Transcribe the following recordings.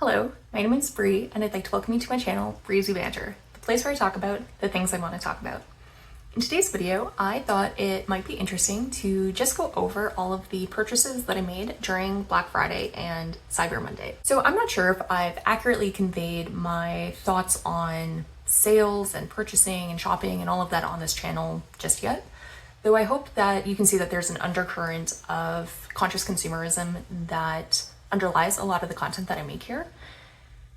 Hello, my name is Bree, and I'd like to welcome you to my channel, Breezy Banter, the place where I talk about the things I want to talk about. In today's video, I thought it might be interesting to just go over all of the purchases that I made during Black Friday and Cyber Monday. So I'm not sure if I've accurately conveyed my thoughts on sales and purchasing and shopping and all of that on this channel just yet, though I hope that you can see that there's an undercurrent of conscious consumerism that underlies a lot of the content that I make here.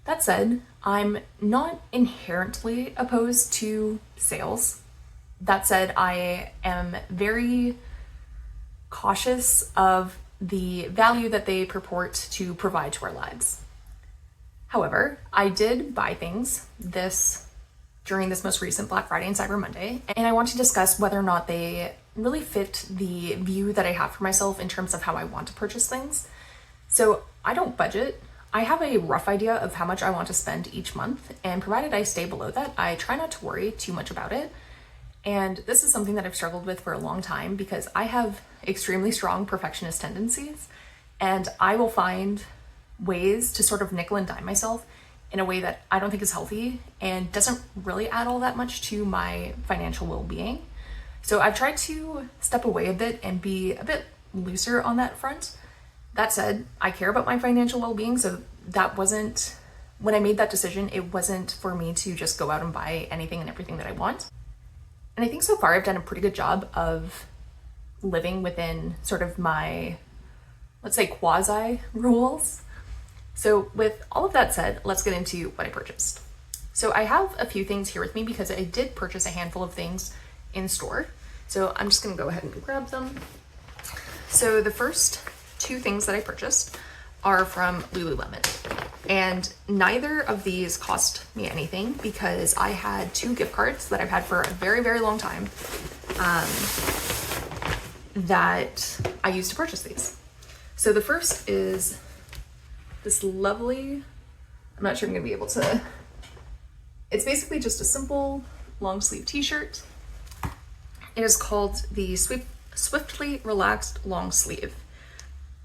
That said, I'm not inherently opposed to sales. That said, I am very cautious of the value that they purport to provide to our lives. However, I did buy things during this most recent Black Friday and Cyber Monday, and I want to discuss whether or not they really fit the view that I have for myself in terms of how I want to purchase things. So I don't budget. I have a rough idea of how much I want to spend each month, and provided I stay below that, I try not to worry too much about it. And this is something that I've struggled with for a long time because I have extremely strong perfectionist tendencies, and I will find ways to sort of nickel and dime myself in a way that I don't think is healthy and doesn't really add all that much to my financial well-being. So I've tried to step away a bit and be a bit looser on that front. That said, I care about my financial well-being, so when I made that decision, it wasn't for me to just go out and buy anything and everything that I want. And I think so far I've done a pretty good job of living within sort of my, let's say, quasi rules. So with all of that said, let's get into what I purchased. So I have a few things here with me because I did purchase a handful of things in store. So I'm just gonna go ahead and grab them. So the first two things that I purchased are from Lululemon, and neither of these cost me anything because I had two gift cards that I've had for a very, very long time that I used to purchase these. So the first is this lovely, I'm not sure I'm gonna be able to, it's basically just a simple long sleeve t-shirt. It is called the Swiftly Relaxed Long Sleeve,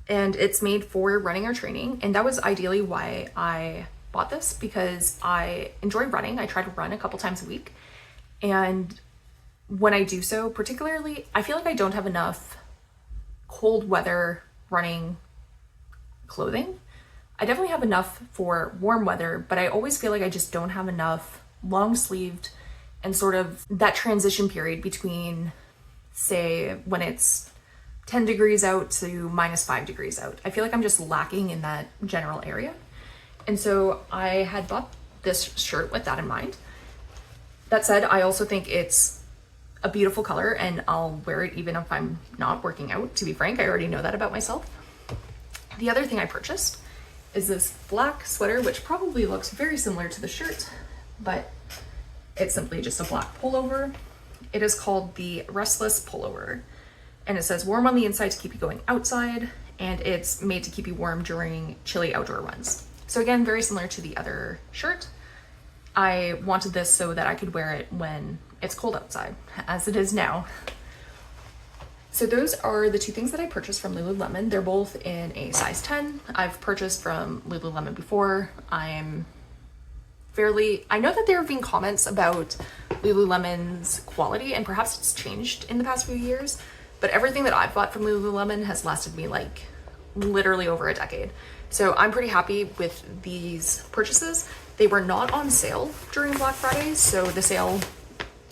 and it's made for running or training. And that was ideally why I bought this, because I enjoy running. I try to run a couple times a week. And when I do so, particularly, I feel like I don't have enough cold weather running clothing. I definitely have enough for warm weather, but I always feel like I just don't have enough long sleeved and sort of that transition period between, say, when it's 10 degrees out to -5 degrees out. I feel like I'm just lacking in that general area. And so I had bought this shirt with that in mind. That said, I also think it's a beautiful color and I'll wear it even if I'm not working out. To be frank, I already know that about myself. The other thing I purchased is this black sweater, which probably looks very similar to the shirt, but it's simply just a black pullover. It is called the Restless Pullover, and it says warm on the inside to keep you going outside, and it's made to keep you warm during chilly outdoor runs. So again, very similar to the other shirt. I wanted this so that I could wear it when it's cold outside, as it is now. So those are the two things that I purchased from Lululemon. They're both in a size 10. I've purchased from Lululemon before. I know that there have been comments about Lululemon's quality, and perhaps it's changed in the past few years, but everything that I've bought from Lululemon has lasted me like literally over a decade. So I'm pretty happy with these purchases. They were not on sale during Black Friday, so the sale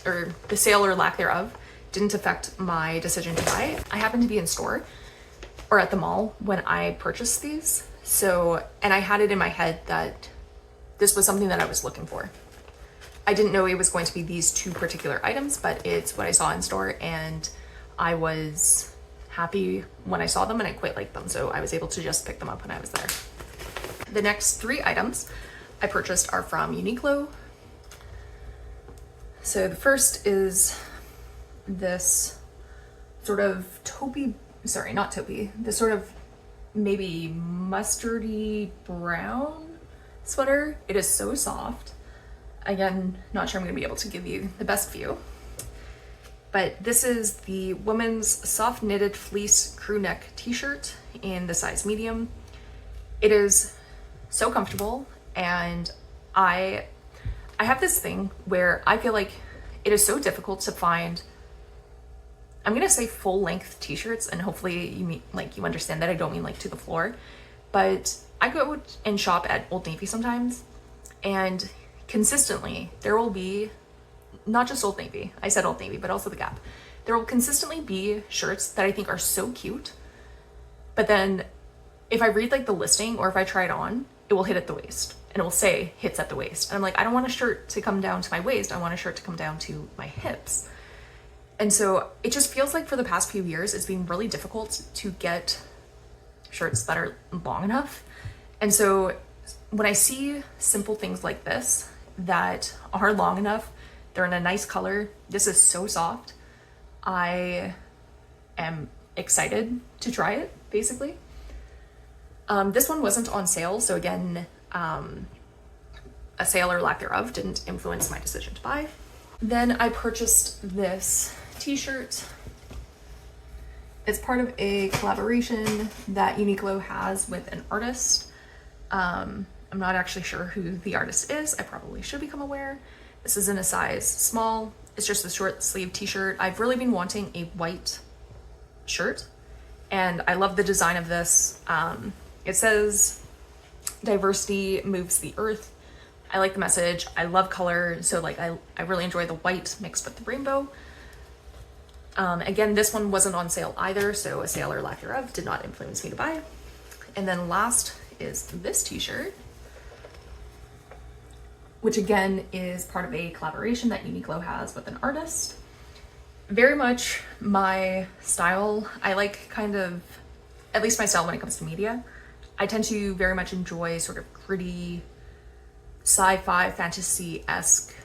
or lack thereof didn't affect my decision to buy it. I happened to be in store or at the mall when I purchased these. And I had it in my head that this was something that I was looking for. I didn't know it was going to be these two particular items, but it's what I saw in store, and I was happy when I saw them and I quite liked them. So I was able to just pick them up when I was there. The next three items I purchased are from Uniqlo. So the first is this sort of this sort of maybe mustardy brown sweater. It is so soft. Again, not sure I'm gonna be able to give you the best view, but this is the women's soft knitted fleece crew neck t-shirt in the size medium. It is so comfortable, and I have this thing where I feel like it is so difficult to find, I'm gonna say full length t-shirts, and hopefully you understand that I don't mean like to the floor, but I go and shop at Old Navy sometimes, and consistently there will be, not just Old Navy, I said Old Navy, but also the Gap, there will consistently be shirts that I think are so cute, but then if I read like the listing or if I try it on, it will hit at the waist, and it will say hits at the waist. And I'm like, I don't want a shirt to come down to my waist. I want a shirt to come down to my hips. And so it just feels like for the past few years, it's been really difficult to get shirts that are long enough. And so when I see simple things like this that are long enough, they're in a nice color, this is so soft, I am excited to try it, basically. This one wasn't on sale, so again, a sale or lack thereof didn't influence my decision to buy. Then I purchased this t-shirt. It's part of a collaboration that Uniqlo has with an artist. I'm not actually sure who the artist is. I probably should become aware. This is in a size small. It's just a short sleeve t-shirt. I've really been wanting a white shirt, and I love the design of this. It says, diversity moves the earth. I like the message. I love color. So like, I really enjoy the white mixed with the rainbow. Again, this one wasn't on sale either, so a sale or lack thereof did not influence me to buy. And then last is this t-shirt, which again is part of a collaboration that Uniqlo has with an artist. Very much my style. I like kind of, at least my style when it comes to media. I tend to very much enjoy sort of gritty, sci-fi, fantasy-esque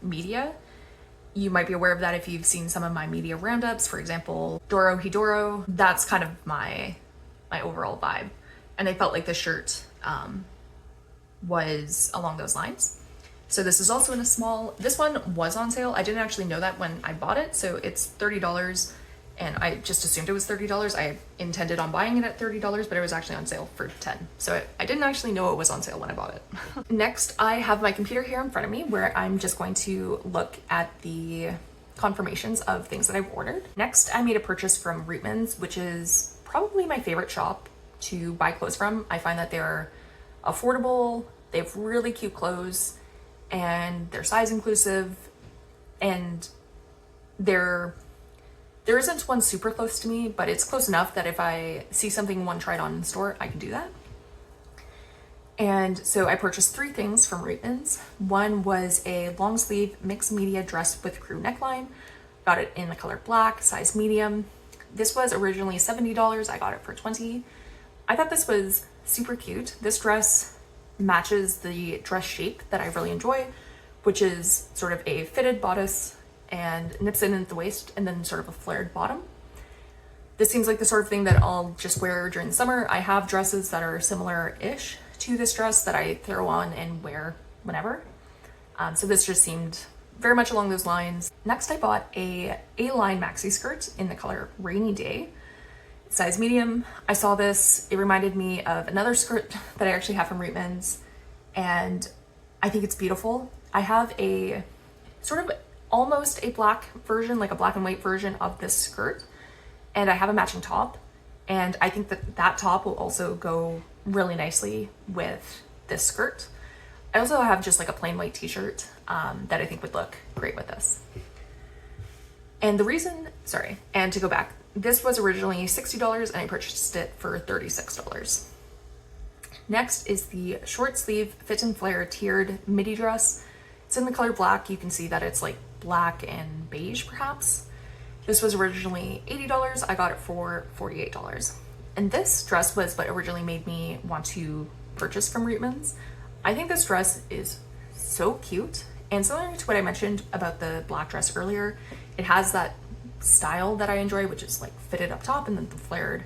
media. You might be aware of that if you've seen some of my media roundups. For example, Doro Hidoro. That's kind of my overall vibe. And I felt like this shirt was along those lines. So this is also in a small. This one was on sale. I didn't actually know that when I bought it. So it's $30. And I just assumed it was $30. I intended on buying it at $30, but it was actually on sale for $10. So I didn't actually know it was on sale when I bought it. Next, I have my computer here in front of me where I'm just going to look at the confirmations of things that I've ordered. Next, I made a purchase from Rootmans, which is probably my favorite shop to buy clothes from. I find that they're affordable, they have really cute clothes, and they're size inclusive, and there isn't one super close to me, but it's close enough that if I see something one tried on in the store, I can do that. And so I purchased 3 things from Rootmans. One was a long sleeve mixed media dress with crew neckline. Got it in the color black, size medium. This was originally $70. I got it for $20. I thought this was super cute. This dress matches the dress shape that I really enjoy, which is sort of a fitted bodice and nips in at the waist, and then sort of a flared bottom. This seems like the sort of thing that I'll just wear during the summer. I have dresses that are similar-ish to this dress that I throw on and wear whenever. So this just seemed very much along those lines. Next, I bought a A-line maxi skirt in the color Rainy Day, size medium. I saw this, it reminded me of another skirt that I actually have from Rootmans, and I think it's beautiful. I have a sort of almost a black version, like a black and white version of this skirt, and I have a matching top, and I think that that top will also go really nicely with this skirt. I also have just like a plain white t-shirt that I think would look great with this. And and to go back, this was originally $60 and I purchased it for $36. Next is the short sleeve fit and flare tiered midi dress. It's in the color black. You can see that it's like black and beige perhaps. This was originally $80. I got it for $48. And this dress was what originally made me want to purchase from Rootmans. I think this dress is so cute, and similar to what I mentioned about the black dress earlier, it has that style that I enjoy, which is like fitted up top and then the flared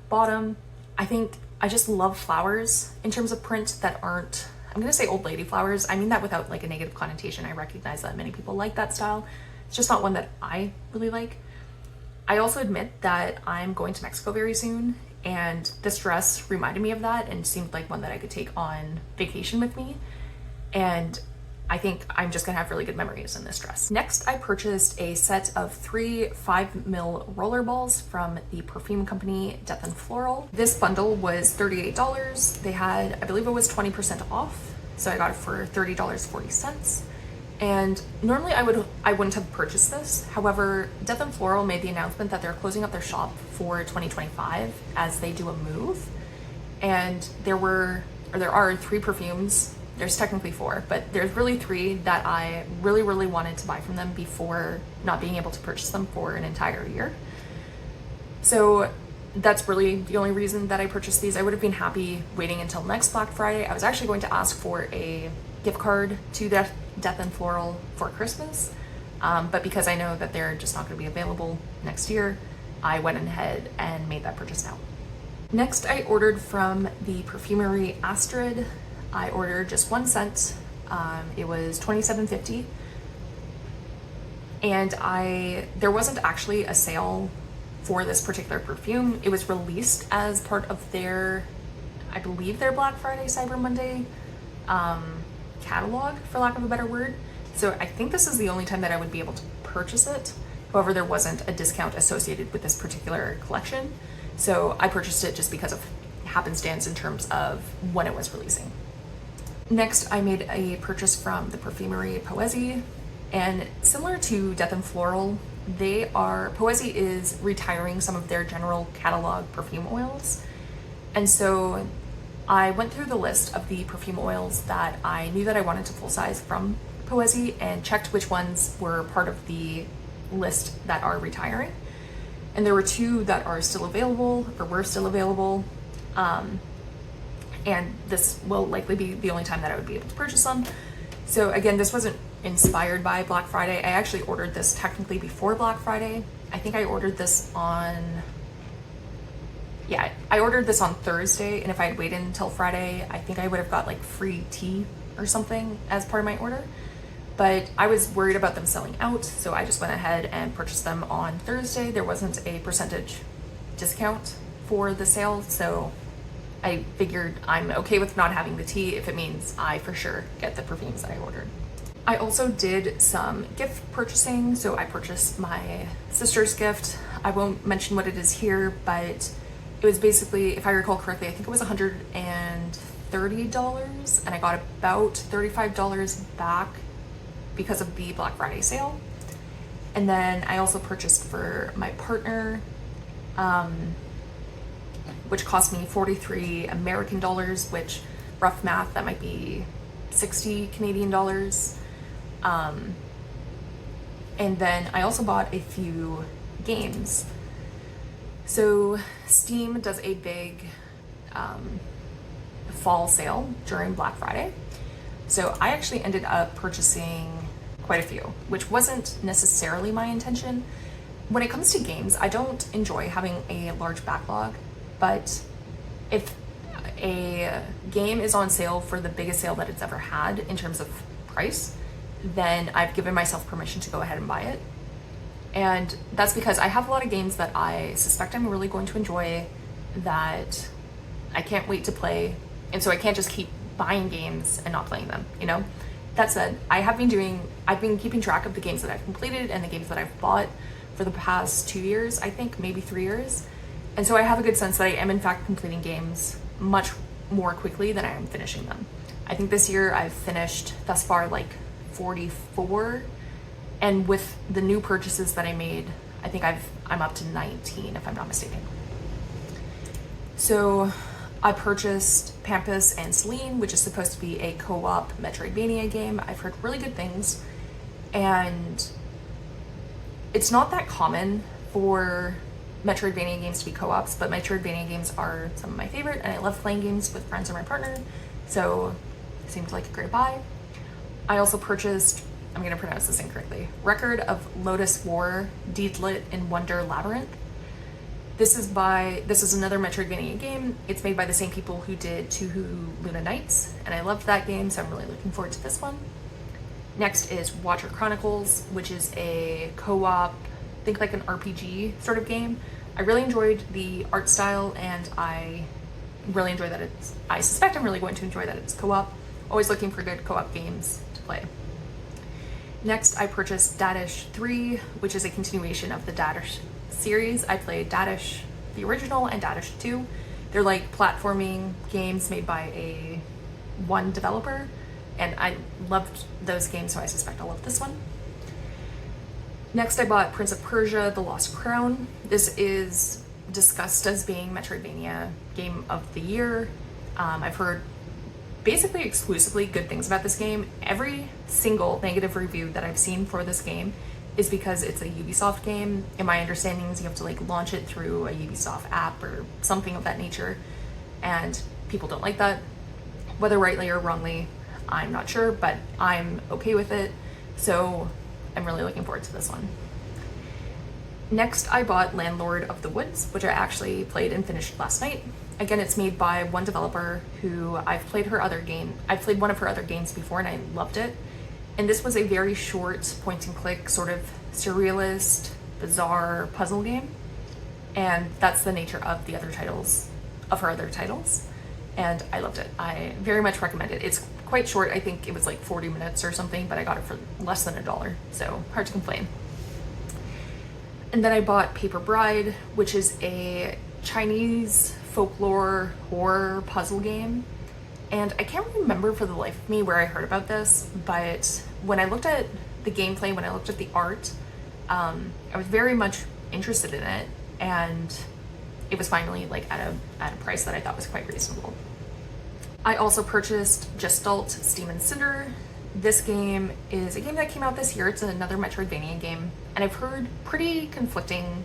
bottom. I just love flowers in terms of print that aren't, I'm gonna say old lady flowers. I mean that without like a negative connotation. I recognize that many people like that style. It's just not one that I really like. I also admit that I'm going to Mexico very soon, And this dress reminded me of that and seemed like one that I could take on vacation with me. And I think I'm just gonna have really good memories in this dress. Next, I purchased a set of 3 5mm roller balls from the perfume company Death and Floral. This bundle was $38. They had, I believe it was 20% off, so I got it for $30.40. And normally I wouldn't have purchased this. However, Death and Floral made the announcement that they're closing up their shop for 2025 as they do a move. And there are 3 perfumes. There's technically 4, but there's really 3 that I really wanted to buy from them before not being able to purchase them for an entire year. So that's really the only reason that I purchased these. I would have been happy waiting until next Black Friday. I was actually going to ask for a gift card to Death and Floral for Christmas, but because I know that they're just not going to be available next year, I went ahead and made that purchase now. Next, I ordered from the perfumery Astrid. I ordered just 1 scent. It was $27.50, and there wasn't actually a sale for this particular perfume. It was released as part of their, I believe, their Black Friday, Cyber Monday catalog, for lack of a better word. So I think this is the only time that I would be able to purchase it. However, there wasn't a discount associated with this particular collection, so I purchased it just because of happenstance in terms of when it was releasing. Next, I made a purchase from the perfumery Poesi, and similar to Death and Floral, Poesi is retiring some of their general catalog perfume oils. And so I went through the list of the perfume oils that I knew that I wanted to full size from Poesi and checked which ones were part of the list that are retiring. And there were 2 that are still available, or were still available. And this will likely be the only time that I would be able to purchase them. So again, this wasn't inspired by Black Friday. I actually ordered this technically before Black Friday. I think I ordered this on Thursday, and if I had waited until Friday, I think I would have got like free tea or something as part of my order. But I was worried about them selling out, so I just went ahead and purchased them on Thursday. There wasn't a percentage discount for the sale, so I figured I'm okay with not having the tea if it means I for sure get the perfumes that I ordered. I also did some gift purchasing, so I purchased my sister's gift. I won't mention what it is here, but it was basically, if I recall correctly, I think it was $130, and I got about $35 back because of the Black Friday sale. And then I also purchased for my partner, which cost me 43 American dollars, which, rough math, that might be 60 Canadian dollars. And then I also bought a few games. So Steam does a big fall sale during Black Friday. So I actually ended up purchasing quite a few, which wasn't necessarily my intention. When it comes to games, I don't enjoy having a large backlog, but if a game is on sale for the biggest sale that it's ever had in terms of price, then I've given myself permission to go ahead and buy it. And that's because I have a lot of games that I suspect I'm really going to enjoy that I can't wait to play, and so I can't just keep buying games and not playing them, you know? That said, I've been keeping track of the games that I've completed and the games that I've bought for the past 2 years, I think, maybe 3 years. And so I have a good sense that I am in fact completing games much more quickly than I am finishing them. I think this year I've finished thus far like 44, and with the new purchases that I made, I think I'm up to 19 if I'm not mistaken. So I purchased Pampas and Celine, which is supposed to be a co-op Metroidvania game. I've heard really good things, and it's not that common for Metroidvania games to be co-ops, but Metroidvania games are some of my favorite, and I love playing games with friends or my partner, so it seemed like a great buy. I also purchased, I'm going to pronounce this incorrectly, Record of Lotus War, Deedlit in Wonder Labyrinth. This is another Metroidvania game. It's made by the same people who did Tuhu Luna Nights, and I loved that game, so I'm really looking forward to this one. Next is Watcher Chronicles, which is a co-op, think like an RPG sort of game, I really enjoyed the art style, and I really enjoy that I suspect I'm really going to enjoy that it's co-op. Always looking for good co-op games to play. Next, I purchased Dadish 3, which is a continuation of the Dadish series. I played Dadish, the original, and Dadish 2. They're like platforming games made by one developer, and I loved those games, so I suspect I'll love this one. Next, I bought Prince of Persia: The Lost Crown. This is discussed as being Metroidvania Game of the Year. I've heard basically exclusively good things about this game. Every single negative review that I've seen for this game is because it's a Ubisoft game, and my understanding is you have to like launch it through a Ubisoft app or something of that nature, and people don't like that. Whether rightly or wrongly, I'm not sure, but I'm okay with it, so I'm really looking forward to this one. Next, I bought Landlord of the Woods, which I actually played and finished last night. Again, it's made by one developer who I've played one of her other games before, and I loved it. And this was a very short point and click, sort of surrealist, bizarre puzzle game. And that's the nature of her other titles. And I loved it. I very much recommend it. It's quite short. I think it was like 40 minutes or something, but I got it for less than $1, so hard to complain. And then I bought Paper Bride, which is a Chinese folklore horror puzzle game. And I can't remember for the life of me where I heard about this, but when I looked at the gameplay, when I looked at the art, I was very much interested in it, and it was finally like at a price that I thought was quite reasonable. I also purchased Gestalt Steam and Cinder. This game is a game that came out this year. It's another Metroidvania game, and I've heard pretty conflicting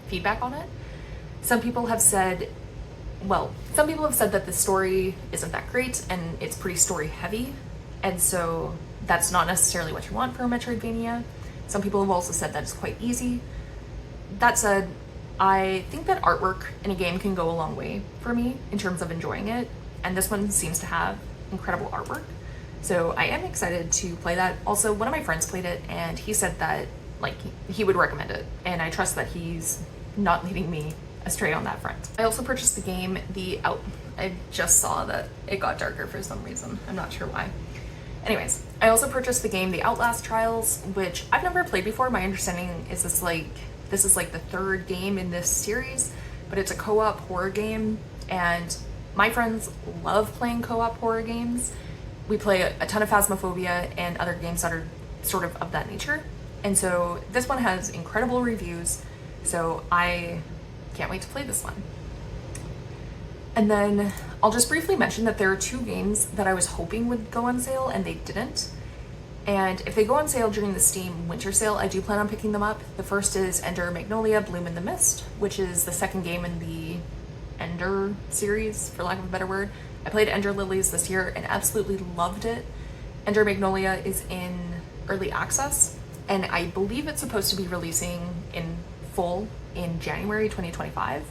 feedback on it. Some people have said that the story isn't that great and it's pretty story heavy, and so that's not necessarily what you want for a Metroidvania. Some people have also said that it's quite easy. That said, I think that artwork in a game can go a long way for me in terms of enjoying it, and this one seems to have incredible artwork. So I am excited to play that. Also, one of my friends played it, and he said that like he would recommend it, and I trust that he's not leading me astray on that front. I also purchased the game, I just saw that it got darker for some reason. I'm not sure why. Anyways, I also purchased the game The Outlast Trials, which I've never played before. My understanding is this is like the third game in this series, but it's a co-op horror game, and my friends love playing co-op horror games. We play a ton of Phasmophobia and other games that are sort of that nature. And so this one has incredible reviews, so I can't wait to play this one. And then I'll just briefly mention that there are two games that I was hoping would go on sale and they didn't. And if they go on sale during the Steam winter sale, I do plan on picking them up. The first is Ender Magnolia Bloom in the Mist, which is the second game in the Ender series, for lack of a better word. I played Ender Lilies this year and absolutely loved it. Ender Magnolia is in early access, and I believe it's supposed to be releasing in full in January 2025.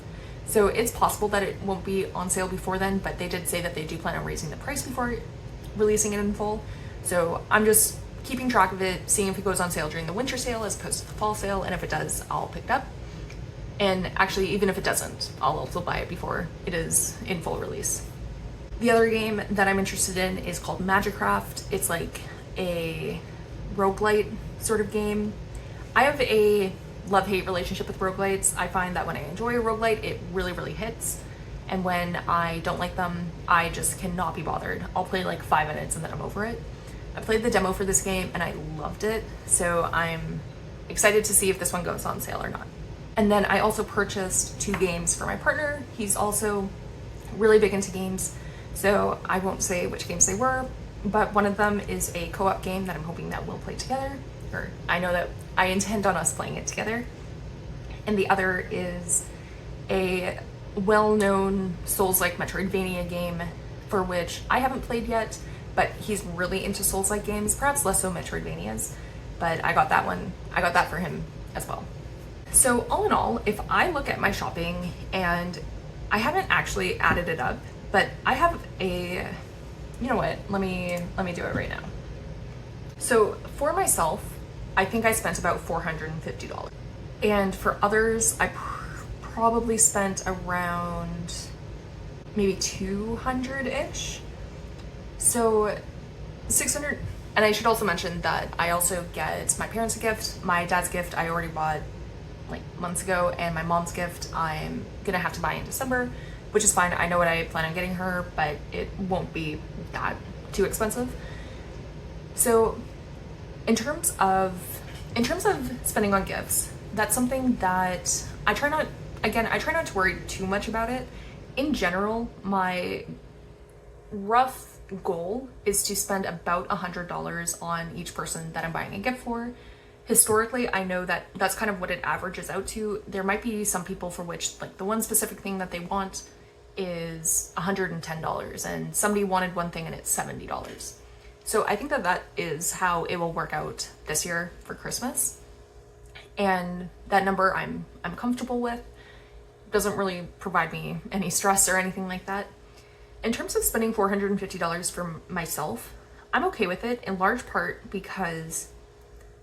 So it's possible that it won't be on sale before then, but they did say that they do plan on raising the price before releasing it in full. So I'm just keeping track of it, seeing if it goes on sale during the winter sale as opposed to the fall sale, and if it does, I'll pick it up. And actually, even if it doesn't, I'll also buy it before it is in full release. The other game that I'm interested in is called Magicraft. It's like a roguelite sort of game. I have a love-hate relationship with roguelites. I find that when I enjoy a roguelite, it really, really hits. And when I don't like them, I just cannot be bothered. I'll play like 5 minutes and then I'm over it. I played the demo for this game and I loved it, so I'm excited to see if this one goes on sale or not. And then I also purchased 2 games for my partner. He's also really big into games, so I won't say which games they were, but one of them is a co-op game that I'm hoping that we'll play together, or I know that I intend on us playing it together. And the other is a well-known Souls-like Metroidvania game for which I haven't played yet, but he's really into Souls-like games, perhaps less so Metroidvanias, but I got that for him as well. So all in all, if I look at my shopping, and I haven't actually added it up, but I have you know what, let me do it right now. So for myself, I think I spent about $450. And for others, I probably spent around maybe 200-ish. So 600. And I should also mention that I also get my parents a gift. My dad's gift I already bought like months ago, and my mom's gift I'm gonna have to buy in December, which is fine. I know what I plan on getting her, but it won't be that too expensive. So in terms of spending on gifts, that's something that I try not to worry too much about it. In general, my rough goal is to spend about $100 on each person that I'm buying a gift for. Historically, I know that that's kind of what it averages out to. There might be some people for which like the one specific thing that they want is $110, and somebody wanted one thing and it's $70. So I think that that is how it will work out this year for Christmas. And that number I'm comfortable with. Doesn't really provide me any stress or anything like that. In terms of spending $450 for myself, I'm okay with it, in large part because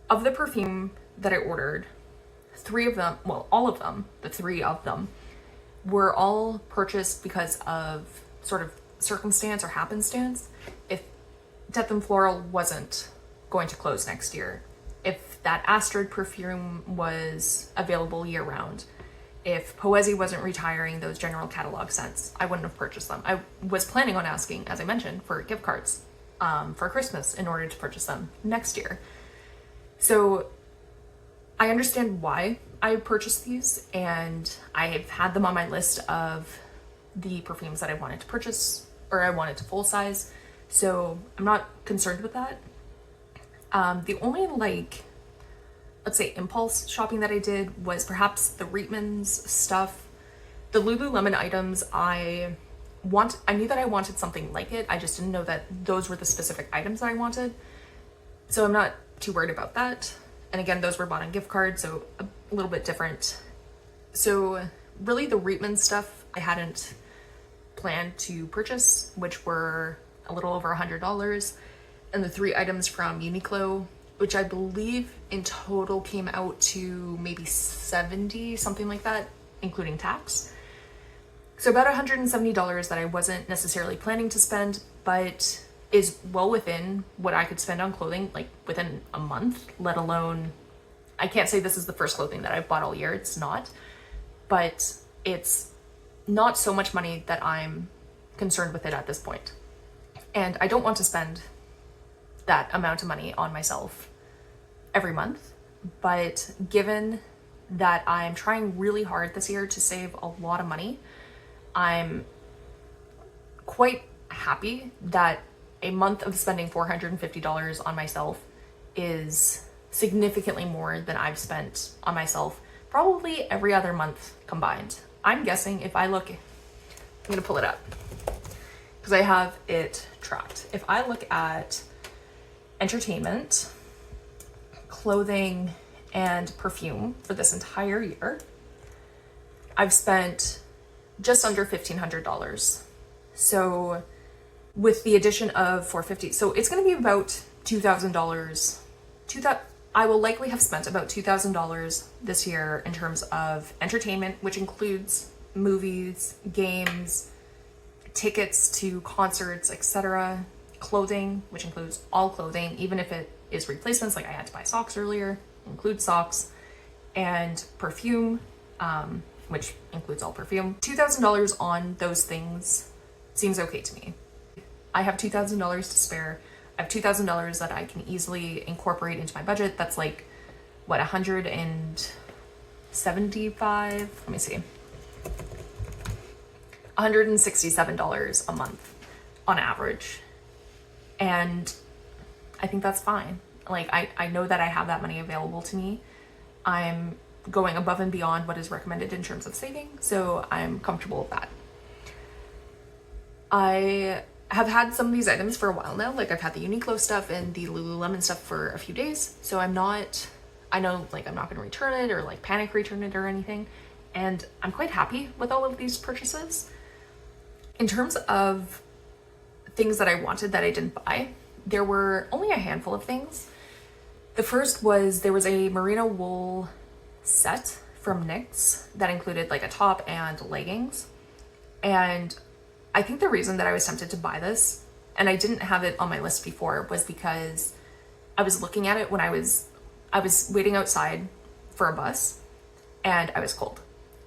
of the perfume that I ordered. All of them, the three of them, were all purchased because of sort of circumstance or happenstance. If Death and Floral wasn't going to close next year, if that Astrid perfume was available year round, if Poesi wasn't retiring those general catalog scents, I wouldn't have purchased them. I was planning on asking, as I mentioned, for gift cards for Christmas in order to purchase them next year. So I understand why I purchased these, and I've had them on my list of the perfumes that I wanted to purchase, or I wanted to full size. So I'm not concerned with that. The only let's say impulse shopping that I did was perhaps the Reitman's stuff. The Lululemon items, I knew that I wanted something like it. I just didn't know that those were the specific items that I wanted. So I'm not too worried about that. And again, those were bought on gift cards, so a little bit different. So really the Reitman stuff I hadn't planned to purchase, which were a little over $100. And the three items from Uniqlo, which I believe in total came out to maybe 70, something like that, including tax. So about $170 that I wasn't necessarily planning to spend, but is well within what I could spend on clothing, like within a month, let alone, I can't say this is the first clothing that I've bought all year, it's not, but it's not so much money that I'm concerned with it at this point. And I don't want to spend that amount of money on myself every month, but given that I'm trying really hard this year to save a lot of money, I'm quite happy that a month of spending $450 on myself is significantly more than I've spent on myself probably every other month combined. I'm guessing if I look, I'm gonna pull it up because I have it tracked. If I look at entertainment, clothing, and perfume for this entire year, I've spent just under $1,500. So with the addition of $450, so it's going to be about $2,000. I will likely have spent about $2,000 this year in terms of entertainment, which includes movies, games, tickets to concerts, etc. Clothing, which includes all clothing, even if it is replacements, like I had to buy socks earlier, includes socks, and perfume, which includes all perfume. $2,000 on those things seems okay to me. I have $2,000 to spare. I have $2,000 that I can easily incorporate into my budget. That's like, what, 175, let me see, $167 a month on average. And I think that's fine. Like, I know that I have that money available to me. I'm going above and beyond what is recommended in terms of saving, so I'm comfortable with that. I have had some of these items for a while now. Like, I've had the Uniqlo stuff and the Lululemon stuff for a few days, so I know like I'm not going to return it or like panic return it or anything, and I'm quite happy with all of these purchases. In terms of things that I wanted that I didn't buy, there were only a handful of things. The first was there was a merino wool set from NYX that included like a top and leggings. And I think the reason that I was tempted to buy this, and I didn't have it on my list before, was because I was looking at it when I was waiting outside for a bus and I was cold.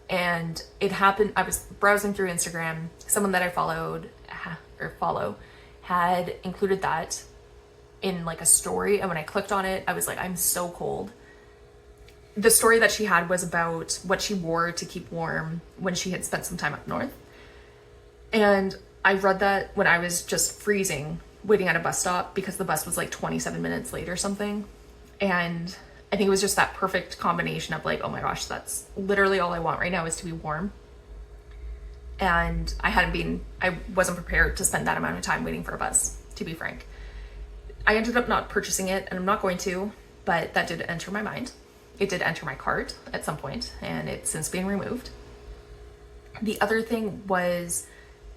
And it happened, I was browsing through Instagram, someone that I follow had included that in like a story, and when I clicked on it, I was like, I'm so cold. The story that she had was about what she wore to keep warm when she had spent some time up north. And I read that when I was just freezing, waiting at a bus stop because the bus was like 27 minutes late or something. And I think it was just that perfect combination of like, oh my gosh, that's literally all I want right now is to be warm. And I wasn't prepared to spend that amount of time waiting for a bus, to be frank. I ended up not purchasing it, and I'm not going to, but that did enter my mind. It did enter my cart at some point, and it's since been removed. The other thing was,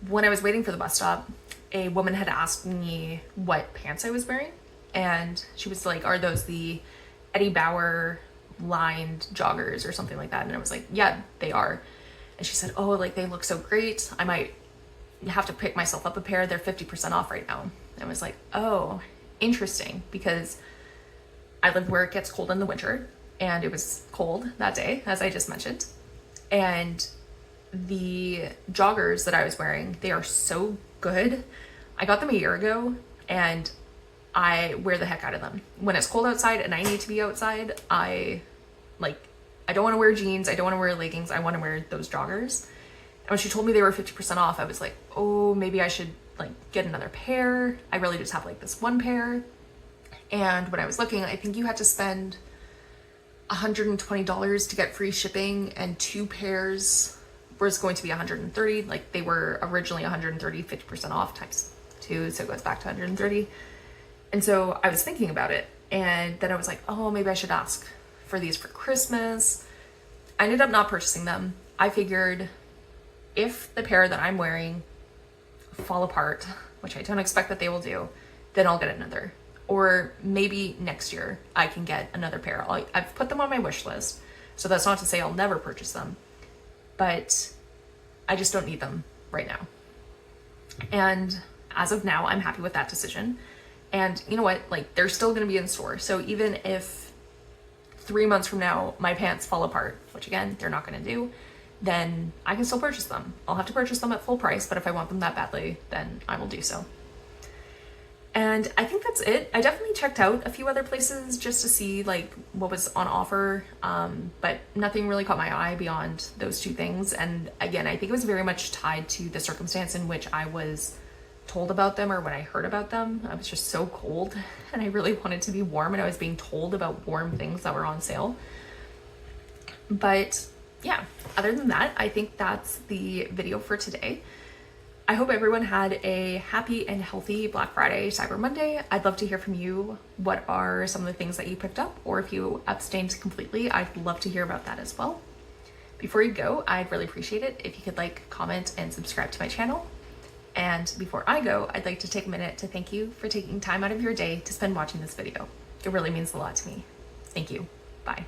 when I was waiting for the bus stop, a woman had asked me what pants I was wearing, and she was like, are those the Eddie Bauer lined joggers or something like that? And I was like, yeah, they are. And she said, oh, like they look so great. I might have to pick myself up a pair. They're 50% off right now. And I was like, oh, interesting, because I live where it gets cold in the winter, and it was cold that day, as I just mentioned. And the joggers that I was wearing, they are so good. I got them a year ago, and I wear the heck out of them. When it's cold outside and I need to be outside, I don't want to wear jeans. I don't want to wear leggings. I want to wear those joggers. And when she told me they were 50% off, I was like, oh, maybe I should like get another pair. I really just have like this one pair. And when I was looking, I think you had to spend $120 to get free shipping, and 2 pairs was going to be $130. Like they were originally $130, 50% off times 2, so it goes back to $130. And so I was thinking about it, and then I was like, oh, maybe I should ask for these for Christmas. I ended up not purchasing them. I figured if the pair that I'm wearing fall apart, which I don't expect that they will do, then I'll get another. Or maybe next year I can get another pair. I've put them on my wish list, so that's not to say I'll never purchase them, but I just don't need them right now. And as of now, I'm happy with that decision. And you know what? Like, they're still going to be in store. So even if 3 months from now my pants fall apart, which again, they're not going to do, then I can still purchase them. I'll have to purchase them at full price, but if I want them that badly, then I will do so. And I think that's it. I definitely checked out a few other places just to see like what was on offer, but nothing really caught my eye beyond those 2 things. And again, I think it was very much tied to the circumstance in which I was told about them, or when I heard about them. I was just so cold and I really wanted to be warm, and I was being told about warm things that were on sale. But yeah, other than that, I think that's the video for today. I hope everyone had a happy and healthy Black Friday, Cyber Monday. I'd love to hear from you. What are some of the things that you picked up? Or if you abstained completely, I'd love to hear about that as well. Before you go, I'd really appreciate it if you could like, comment, and subscribe to my channel. And before I go, I'd like to take a minute to thank you for taking time out of your day to spend watching this video. It really means a lot to me. Thank you. Bye.